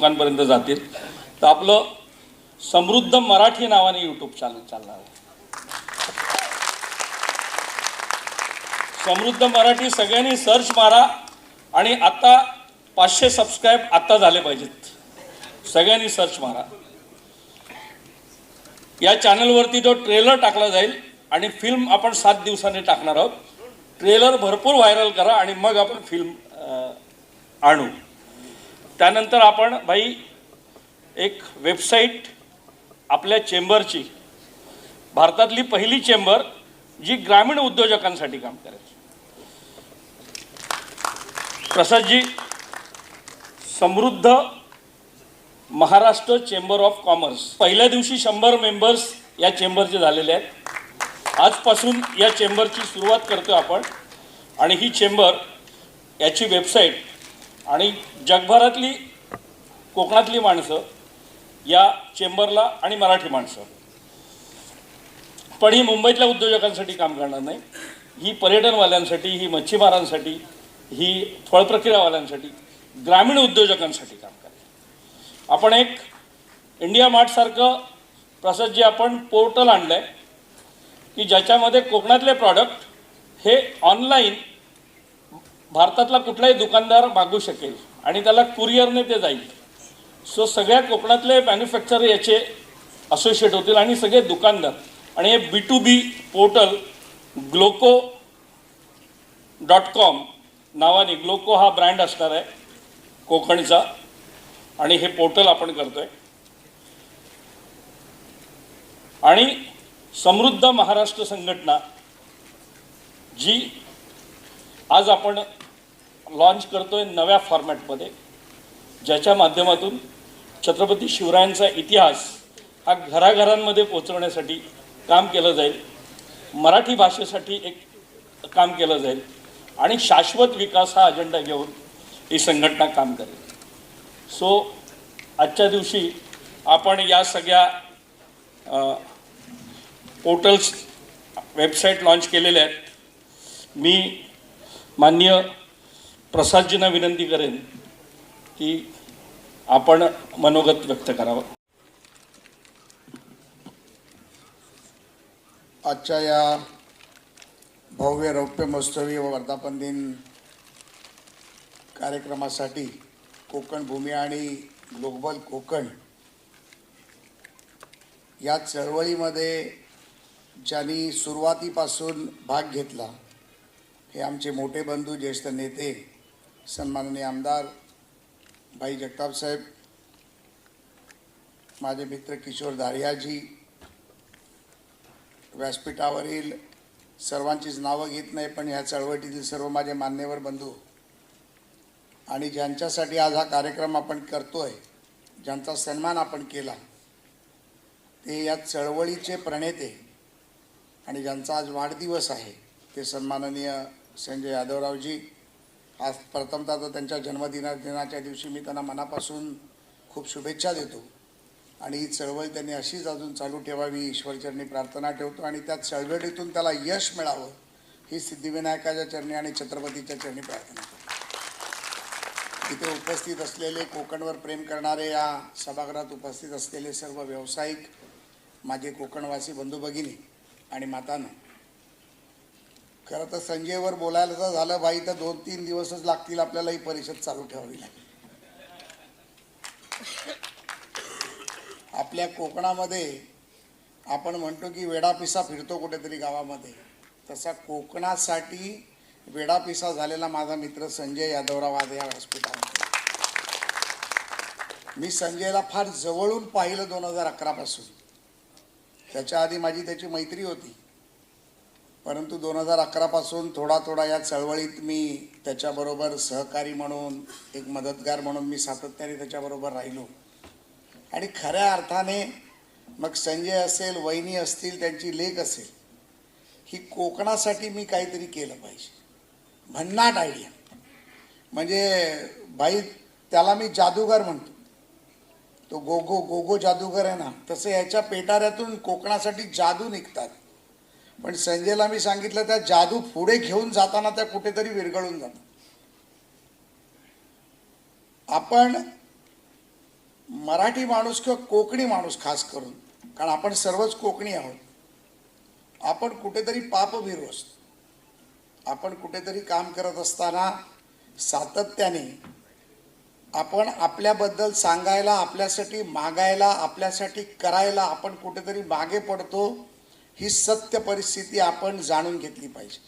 लोकांपर्यंत जातील. तर आपलं समृद्ध मराठी नावाने यूट्यूब चॅनल चालणार आहे. समृद्ध मराठी सगळ्यांनी सर्च मारा आणि आता 500 सबस्क्राईब आता झाले पाहिजेत. सगळ्यांनी सर्च मारा. या चॅनलवरती जो ट्रेलर टाकला जाईल आणि फिल्म आपण 7 दिवसांनी टाकणार आहोत. ट्रेलर भरपूर व्हायरल करा आणि मग आपण फिल्म आणू. त्यानंतर आपण भाई एक वेबसाईट आपल्या चेंबरची, भारतातली पहिली चेंबर जी ग्रामीण उद्योजकांसाठी काम करेल. प्रसादजी, समृद्ध महाराष्ट्र चेंबर ऑफ कॉमर्स पहिल्या दिवशी 100 मेंबर्स या चेंबरचे झालेले आहेत. आजपासून या चेंबरची सुरुवात करतो आपण. आणि ही चेंबर, याची वेबसाईट आणि जगभरातली कोकणातली माणसं या चेंबरला आणि मराठी माणसं, पण ही मुंबईतल्या उद्योजकांसाठी काम करणार नाही. ही पर्यटनवाल्यांसाठी, ही मच्छीमारांसाठी, ही फळप्रक्रियावाल्यांसाठी, ग्रामीण उद्योजकांसाठी काम करेल. आपण एक इंडिया मार्टसारखं प्रसादजी आपण पोर्टल आणलं आहे की ज्याच्यामध्ये कोकणातले प्रॉडक्ट हे ऑनलाईन भारतातला कुठलाही दुकानदार मागू शकेल आणि त्याला कुरिअरने ते जाईल. सो सगळ्या कोकणातले मॅन्युफॅक्चरर याचे असोसिएट होतील आणि सगळे दुकानदार. आणि हे B2B पोर्टल gloco.com नावाने, ग्लोको हा ब्रँड असणार आहे कोकणचा, आणि हे पोर्टल आपण करतोय. आणि समृद्ध महाराष्ट्र संघटना जी आज आपण लॉन्च करतोय नव्या फॉर्मॅटमध्ये, ज्याच्या माध्यमातून छत्रपती शिवरायांचा इतिहास हा घराघरांमध्ये पोहोचवण्यासाठी काम केलं जाईल. मराठी भाषेसाठी एक काम केलं जाईल आणि शाश्वत विकास हा अजेंडा घेऊन ही संघटना काम करेल. सो आजच्या दिवशी आपण या सगळ्या पोर्टल्स, वेबसाईट लॉन्च केलेल्या आहेत. मी माननीय प्रसादजींना विनंती करेन की आपण मनोगत व्यक्त करावं. आजच्या या भव्य रौप्य महोत्सवी व वर्धापन दिन कार्यक्रमासाठी कोकण भूमी आणि ग्लोबल कोकण या चळवळीमध्ये ज्यांनी सुरुवातीपासून भाग घेतला हे आमचे मोठे बंधू, ज्येष्ठ नेते, सन्माननीय आमदार भाई जगताप साहेब, माझे मित्र किशोर दारियाजी, व्यासपीठावरील सर्वांचीच नावं घेत नाही पण ह्या चळवळीतील सर्व माझे मान्यवर बंधू आणि ज्यांच्यासाठी आज हा कार्यक्रम आपण करतोय, ज्यांचा सन्मान आपण केला, ते या चळवळीचे प्रणेते आणि ज्यांचा आज वाढदिवस आहे ते सन्माननीय संजय यादवरावजी. आज प्रथमतः तर त्यांच्या जन्मदिनाच्या दिवशी मी त्यांना मनापासून खूप शुभेच्छा देतो आणि ही चळवळ त्यांनी अशीच अजून चालू ठेवावी ईश्वरचरणी प्रार्थना ठेवतो आणि त्या चळवळीतून त्याला यश मिळावं ही सिद्धिविनायकाच्या चरणी आणि छत्रपतीच्या चरणी प्रार्थना करतो. इथे उपस्थित असलेले, कोकणवर प्रेम करणारे, या सभागृहात उपस्थित असलेले सर्व व्यावसायिक, माझे कोकणवासी बंधू भगिनी आणि मातांनो, खरं तर संजयवर बोलायला जर झालं बाई तर 2-3 दिवसच लागतील आपल्याला ही परिषद चालू ठेवावी लागेल. आपल्या कोकणामध्ये आपण म्हणतो की वेडापिसा फिरतो कुठेतरी गावामध्ये, तसा कोकणासाठी वेडापिसा झालेला माझा मित्र संजय यादवराव आज या व्यासपीठावर. मी संजयला फार जवळून पाहिलं 2011 पासून. त्याच्या आधी माझी त्याची मैत्री होती, परंतु 2011 पासून थोडा थोडा या चळवळीत मी त्याच्याबरोबर सहकारी म्हणून, एक मदतगार म्हणून मी सातत्याने त्याच्याबरोबर राहिलो. आणि खऱ्या अर्थाने मग संजय असेल, वहिनी असतील, त्यांची लेक असेल, ही कोकणासाठी मी काहीतरी केलं पाहिजे. भन्नाट आयडिया. म्हणजे बाई, त्याला मी जादूगार म्हणतो, तो गोगो जादूगर आहे ना, तसं याच्या पेटाऱ्यातून कोकणासाठी जादू निघतात. पण संजयला मी सांगितलं त्या जादू पुढे घेऊन जाताना त्या कुठेतरी विरघळून जातात. आपण मराठी माणूस किंवा कोकणी माणूस खास करून, कारण आपण सर्वच कोकणी आहोत, आपण कुठेतरी पापभीरू असतो. आपण कुठेतरी काम करत असताना सातत्याने आपण आपल्याबद्दल सांगायला, आपल्यासाठी मागायला, आपल्यासाठी करायला आपण कुठेतरी मागे पडतो. ही सत्य परिस्थिती आपण जाणून घेतली पाहिजे.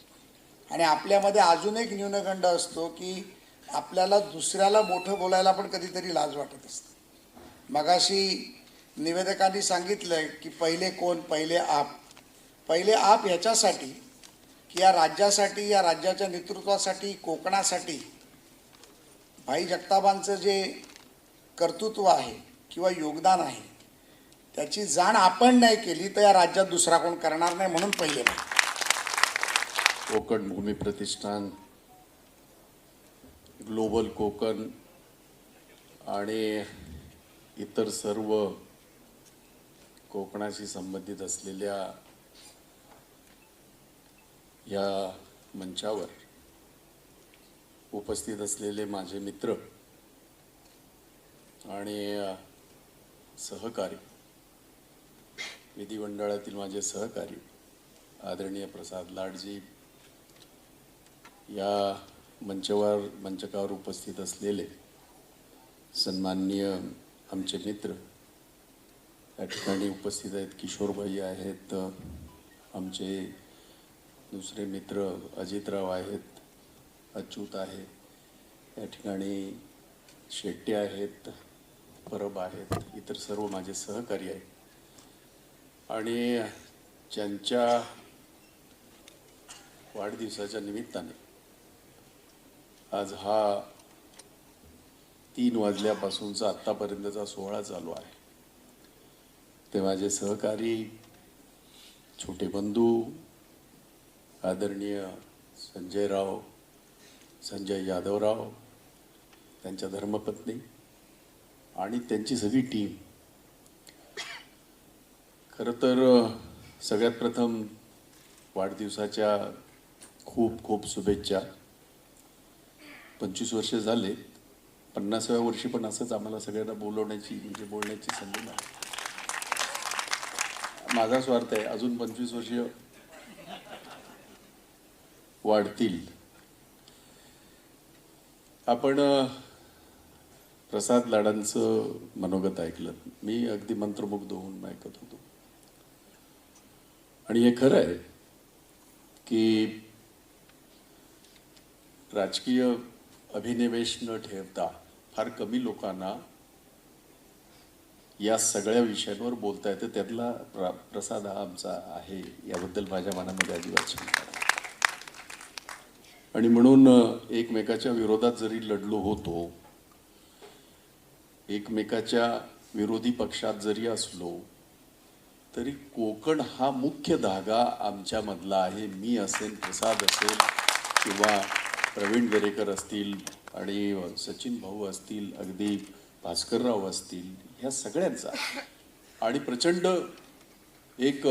आणि आपल्यामध्ये अजून एक न्यूनगंड असतो की आपल्याला दुसऱ्याला मोठं बोलायला पण कधीतरी लाज वाटत असते. मगाशी निवेदकांनी सांगितलंय की पहिले कोण, पहिले आप. पहिले आप ह्याच्यासाठी की या राज्यासाठी, या राज्याच्या नेतृत्वासाठी, कोकणासाठी भाई जगतापांचं जे कर्तृत्व आहे किंवा योगदान आहे त्याची जाण आपण नाही केली तर या राज्यात दुसरा कोण करणार नाही. म्हणून पहिले कोकण भूमी प्रतिष्ठान, ग्लोबल कोकण आणि इतर सर्व कोकणाशी संबंधित असलेल्या या मंचावर उपस्थित असलेले माझे मित्र आणि सहकारी, विधिमंडळातील माझे सहकारी आदरणीय प्रसाद लाडजी, या मंचकावर उपस्थित असलेले सन्माननीय आमचे मित्र, या ठिकाणी उपस्थित आहेत किशोरभाई आहेत, आमचे दुसरे मित्र अजितराव आहेत, अच्युत आहे, या ठिकाणी शेट्टे आहेत, परब आहेत, इतर सर्व माझे सहकारी आहेत. आणि ज्यांच्या वाढदिवसाच्या निमित्ताने आज हा 3 वाजल्यापासूनचा आत्तापर्यंतचा सोहळा चालू आहे, ते माझे सहकारी, छोटे बंधू आदरणीय संजय यादवराव, त्यांच्या धर्मपत्नी आणि त्यांची सगळी टीम. खरं तर सगळ्यात प्रथम वाढदिवसाच्या खूप खूप शुभेच्छा. 25 वर्ष झाले, 50व्या वर्षी पण असंच आम्हाला सगळ्यांना बोलण्याची संधी मिळाली. माझा स्वार्थ आहे अजून 25 वर्ष वाढतील. आपण प्रसाद लाडांचं मनोगत ऐकलं, मी अगदी मंत्रमुग्ध होऊन ऐकत होतो. आणि हे खरं आहे की राजकीय अभिनिवेश न ठेवता फार कमी लोकांना या सगळ्या विषयांवर बोलता येतं. त्यातला प्रसाद हा आमचा आहे, याबद्दल माझ्या मनामध्ये अजिबात शंका नाही. आणि म्हणून एकमेकाच्या विरोधात जरी लढलो होतो, एकमेकाच्या विरोधी पक्षात जरी असलो तरी कोकण हा मुख्य धागा आमच्यामधला आहे. मी असेल, प्रसाद असेल किंवा प्रवीण दरेकर असतील आणि सचिन भाऊ असतील, अगदी भास्करराव असतील, ह्या सगळ्यांचा आणि प्रचंड एक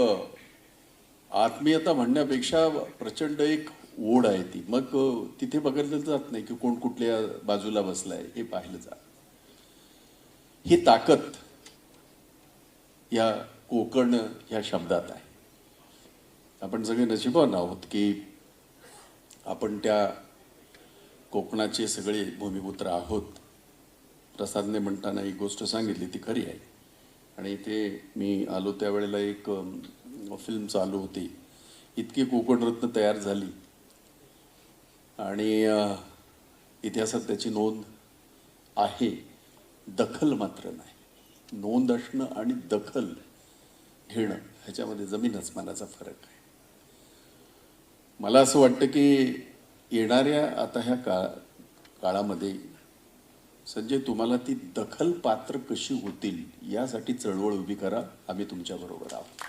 आत्मीयता म्हणण्यापेक्षा प्रचंड एक ओढ आहे ती. मग तिथे बघितलं जात नाही की कोण कुठल्या बाजूला बसलाय, हे पाहिलं जात. ही ताकद या कोकण ह्या शब्दात आहे. आपण सगळे नशिबवान आहोत की आपण त्या कोकणाचे सगळे भूमिपुत्र आहोत. प्रसादने म्हणताना एक गोष्ट सांगितली ती खरी आहे. आणि इथे मी आलो त्यावेळेला एक फिल्म चालू होती, इतकी कोकणरत्न तयार झाली आणि इतिहासात त्याची नोंद आहे, दखल मात्र नाही. नोंद असणं आणि दखल घेणं ह्याच्यामध्ये जमीन अस्मानाचा फरक आहे. मला असं वाटतं की येणाऱ्या आता ह्या काळामध्ये संजय, तुम्हाला ती दखल पात्र कशी होतील यासाठी चळवळ उभी करा. आम्ही तुमच्याबरोबर आहोत.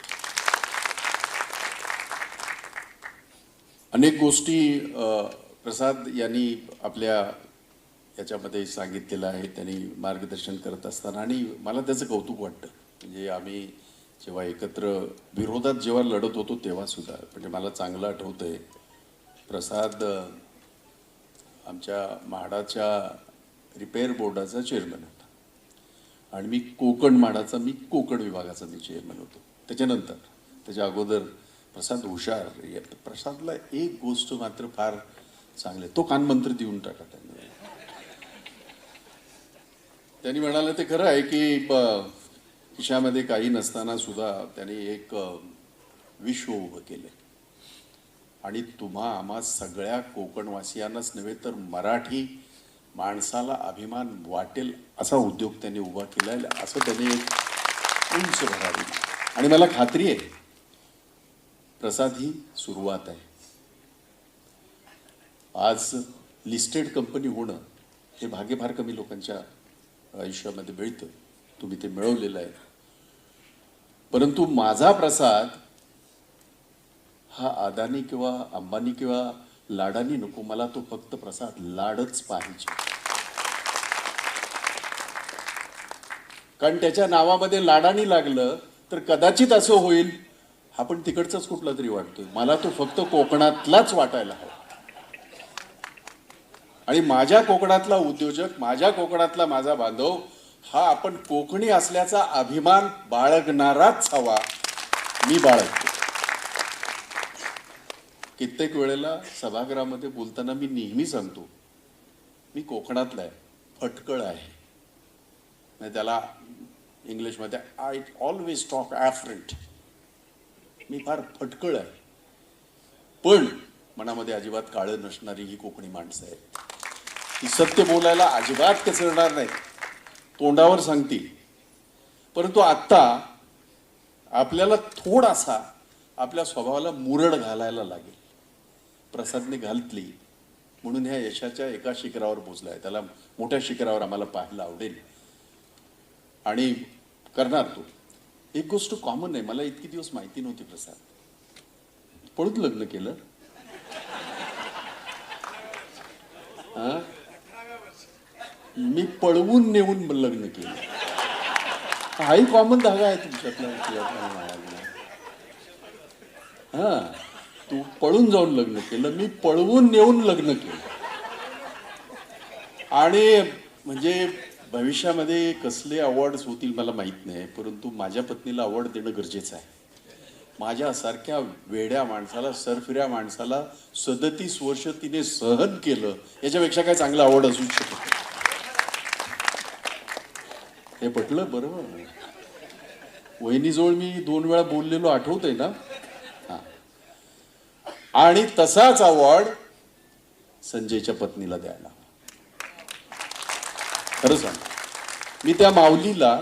अनेक गोष्टी प्रसाद यांनी आपल्या याच्यामध्ये सांगितलेलं आहे, त्यांनी मार्गदर्शन करत असताना, आणि मला त्याचं कौतुक वाटतं. म्हणजे आम्ही जेव्हा एकत्र विरोधात जेव्हा लढत होतो तेव्हा सुद्धा, म्हणजे मला चांगलं आठवतंय, प्रसाद आमच्या म्हाडाच्या रिपेअर बोर्डाचा चेअरमन होता आणि मी कोकण माडाचा मी कोकण विभागाचा मी चेअरमन होतो. त्याच्यानंतर त्याच्या अगोदर प्रसाद हुशार, प्रसादला एक गोष्ट मात्र फार चांगले, तो कानमंत्र देऊन टाका त्यांनी म्हणाले ते खरं आहे की खिशामध्ये काही नसताना सुद्धा त्यांनी एक विश्व उभं केलं आणि तुम्हा आम्हा सगळ्या कोकणवासियांनाच नव्हे तर मराठी माणसाला अभिमान वाटेल असा उद्योग त्यांनी उभा केला, असं त्यांनी एक उंच भरावी. आणि मला खात्री आहे प्रसाद ही सुरुवात आहे. आज लिस्टेड कंपनी होणं हे भाग्य फार कमी लोकांच्या आयुष्यामध्ये मिळतं, तुम्ही ते मिळवलेलं आहे. परंतु माझा प्रसाद हा अदानी किंवा अंबानी किंवा लाडानी नको, मला तो फक्त प्रसाद लाडच पाहिजे. कारण त्याच्या नावामध्ये लाडानी लागलं तर कदाचित असं होईल आपण तिकडचाच कुठला तरी वाटतोय, मला तो फक्त कोकणातलाच वाटायला हवा. आणि माझ्या कोकणातला उद्योजक, माझ्या कोकणातला माझा बांधव हा आपण कोकणी असल्याचा अभिमान बाळगणाराच हवा. मी बाळगतो. कित्येक वेळेला सभागृहामध्ये बोलताना मी नेहमी सांगतो मी कोकणातला आहे, फटकळ आहे. नाही त्याला इंग्लिशमध्ये आय ऑलवेज टॉक ॲफ्रंट. मी फार फटकळ आहे, पण मनामध्ये अजिबात काळं नसणारी ही कोकणी माणसं आहेत. ती सत्य बोलायला अजिबात कचरणार नाही, तोंडावर सांगतील. परंतु आत्ता आपल्याला थोडासा आपल्या स्वभावाला मुरड घालायला लागेल. प्रसादने घालतली म्हणून ह्या यशाच्या एका शिखरावर पोचलाय. त्याला मोठ्या शिखरावर आम्हाला पाहायला आवडेल आणि करणार तो. एक गोष्ट कॉमन आहे, मला इतकी दिवस माहिती नव्हती. प्रसाद पळून लग्न केलं. हा, मी पळवून नेऊन लग्न केलं. हाही कॉमन धागा आहे तुमच्यातला. हा, तू पळून जाऊन लग्न केलं, मी पळवून नेऊन लग्न केलं. आणि म्हणजे भविष्यामध्ये कसले अवॉर्ड्स होतील मला माहित नाही, परंतु माझ्या पत्नीला अवॉर्ड देणं गरजेचं आहे. माझ्यासारख्या वेड्या माणसाला, सरफिऱ्या माणसाला 37 वर्ष तिने सहन केलं, याच्यापेक्षा काय चांगलं अवॉर्ड असू शकत नाही. हे पटलं बरोबर. वहिनीजवळ मी 2 वेळा बोललेलो आठवतंय ना. हा, आणि तसाच अवॉर्ड संजयच्या पत्नीला द्यायला. खरं सांग, मी त्या माऊलीला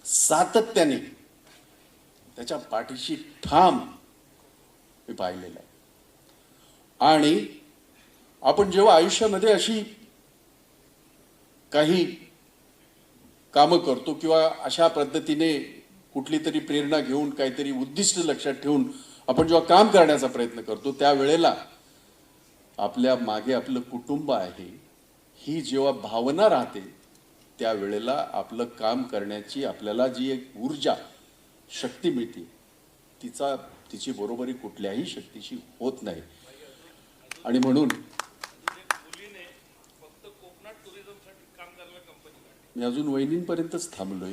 सातत्याने त्याच्या पाठीशी ठाम मी पाहिलेलं आहे. आणि आपण जेव्हा आयुष्यामध्ये अशी काही कामं करतो किंवा अशा पद्धतीने कुठली तरी प्रेरणा घेऊन काहीतरी उद्दिष्ट लक्षात ठेवून आपण जेव्हा काम करण्याचा प्रयत्न करतो, त्यावेळेला आपल्या मागे आपलं कुटुंब आहे ही जेव्हा भावना राहते, त्यावेळेला आपलं काम करण्याची आपल्याला जी एक ऊर्जा, शक्ती मिळते, तिची बरोबरी कुठल्याही शक्तीशी होत नाही. आणि म्हणून मी अजून वहिनींपर्यंतच थांबलोय,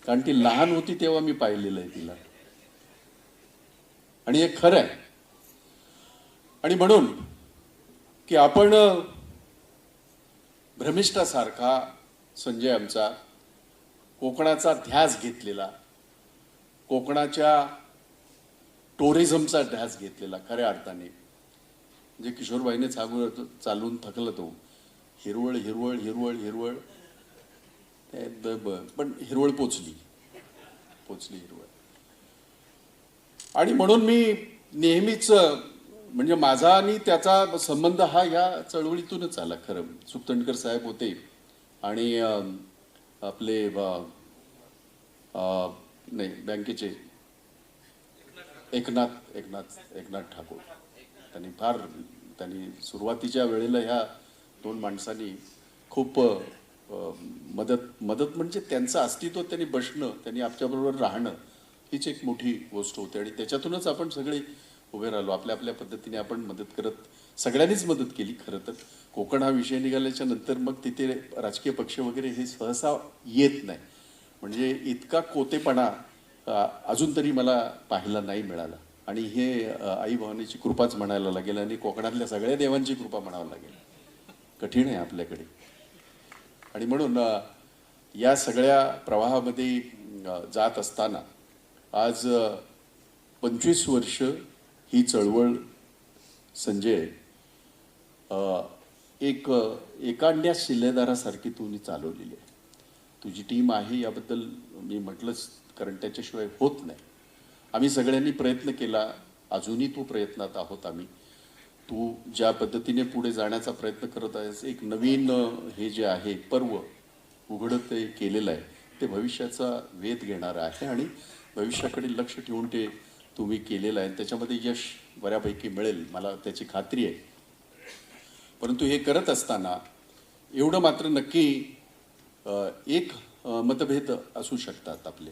कारण ती लहान होती तेव्हा मी पाहिलेलं आहे तिला. आणि हे खरं आहे. आणि म्हणून की आपण भ्रमिष्ठासारखा संजय आमचा कोकणाचा ध्यास घेतलेला, कोकणाच्या टुरिझमचा ध्यास घेतलेला खऱ्या अर्थाने, जे किशोरबाईने चालून थकलं तो हिरवळ हिरवळ हिरवळ हिरवळ, पण हिरवळ पोचली हिरवळ. आणि म्हणून मी नेहमीच म्हणजे माझा आणि त्याचा संबंध हा या चळवळीतूनच आला. खरं सुखतंडकर साहेब होते आणि आपले नाही बँकेचे एकनाथ ठाकूर, त्यांनी सुरुवातीच्या वेळेला ह्या 2 माणसांनी खूप मदत म्हणजे त्यांचं अस्तित्व, त्यांनी बसणं, त्यांनी आमच्याबरोबर राहणं हीच एक मोठी गोष्ट होती. आणि त्याच्यातूनच आपण सगळे उभे राहिलो. आपल्या आपल्या पद्धतीने आपण मदत करत सगळ्यांनीच मदत केली खरं तर. कोकण हा विषय निघाल्याच्या नंतर मग तिथे राजकीय पक्ष वगैरे हे सहसा येत नाही. म्हणजे इतका कोतेपणा अजून तरी मला पाहायला नाही मिळाला. आणि हे आई भवानीची कृपाच म्हणायला लागेल आणि कोकणातल्या सगळ्या देवांची कृपा म्हणावं लागेल. कठीण आहे आपल्याकडे. आणि म्हणून या सगळ्या प्रवाहामध्ये जात असताना आज 25 वर्ष ही चळवळ संजय एक एकांड्या शिलेदारासारखी तुम्ही चालवलेली आहे. तुझी टीम आहे याबद्दल मी म्हटलंच, कारण त्याच्याशिवाय होत नाही. आम्ही सगळ्यांनी प्रयत्न केला, अजूनही तो प्रयत्नात आहोत आम्ही. तू ज्या पद्धतीने पुढे जाण्याचा प्रयत्न करत आहेस, एक नवीन हे जे आहे पर्व उघडं ते केलेलं आहे, ते भविष्याचा वेध घेणार आहे आणि भविष्याकडे लक्ष ठेवून ते तुम्ही केलेलं आहे. त्याच्यामध्ये यश बऱ्यापैकी मिळेल, मला त्याची खात्री आहे. परंतु हे करत असताना एवढं मात्र नक्की एक मतभेद असू शकतात आपले.